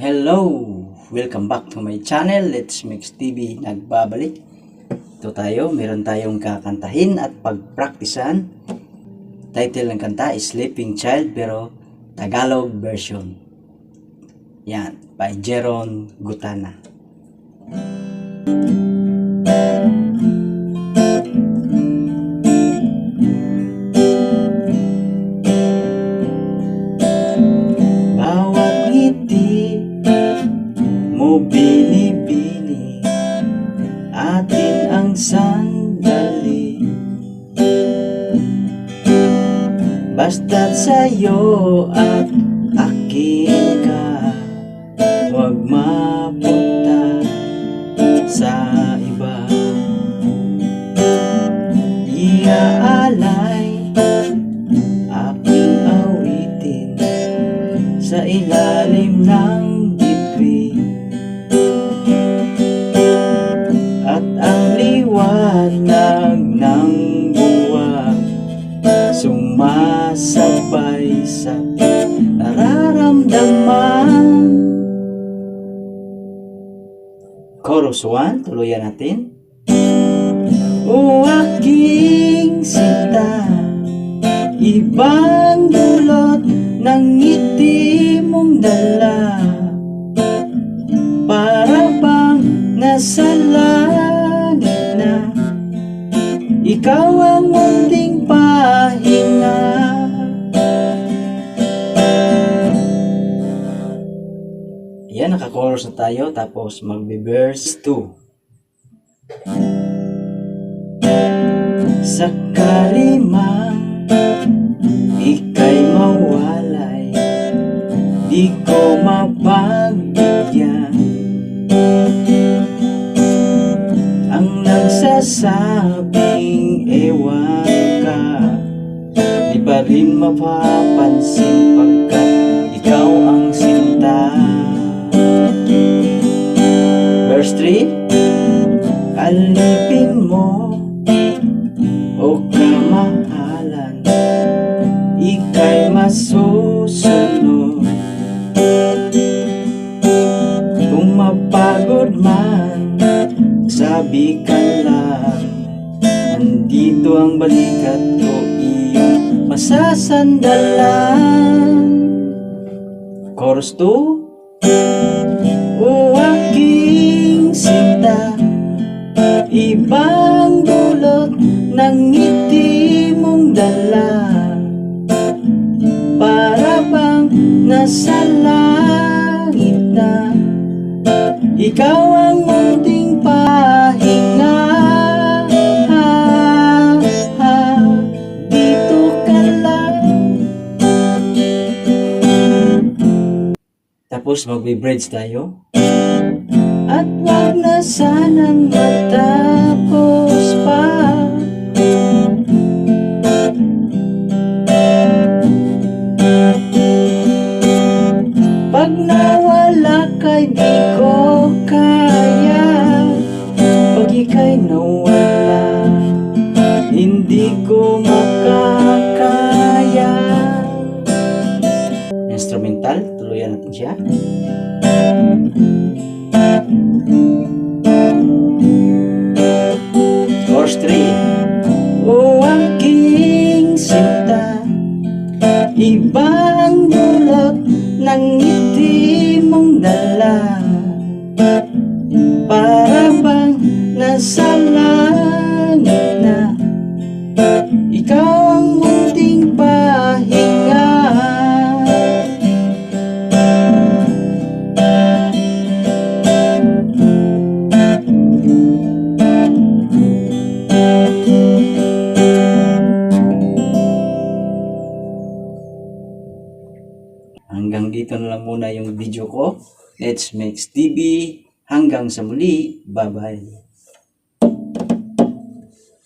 Hello! Welcome back to my channel, Let's Mix TV. Nagbabalik. Ito tayo, meron tayong kakantahin at pagpraktisan. Title ng kanta is Sleeping Child pero Tagalog version. Yan, by Jeron Gutana. Binibini atin ang sandali, basta't sa'yo at akin ka, huwag mapunta sa iba. Iaalay aking awitin sa ilalim ng ng buwan sumasabay sa nararamdaman. Chorus 1, tuluyan natin. O aking sinta, ibang dulot ng ngiti mong dala, para bang nasa langit na, ikaw ang munting pahinga. Ayan, naka-chorus na tayo. Tapos magbe-verse 2. Sakali mang ika'y mawalay, di ko mapagbigyan ang nagsasabing ewan ka, di pa rin mapapansin pagkat ikaw ang sinta. Verse 3. Alipin mo o kamahalan, ika'y masusunod. Kung mapagod man, sabi ka lang, nandito ang balikat ko, iyong masasandalan. Chorus 2. O aking sinta, ibang dulot ng ngiti mong dala, para bang nasa langit na, ikaw ang munting pahinga. Dito ka lang. Tapos magbe-bridge tayo. At wag na sanang matapos pa, pag nawala kay di ko kaya, pag ika'y nawala, hindi ko makakaya. Instrumental, tuluyan natin siya. Chorus 3. O aking sinta, ibang dulot ng ngiti mong dala, para bang nasa langit na, ikaw ang munting pahinga. Hanggang dito na lang muna yung video ko. Let's Mix TV. Hanggang sa muli. Bye-bye.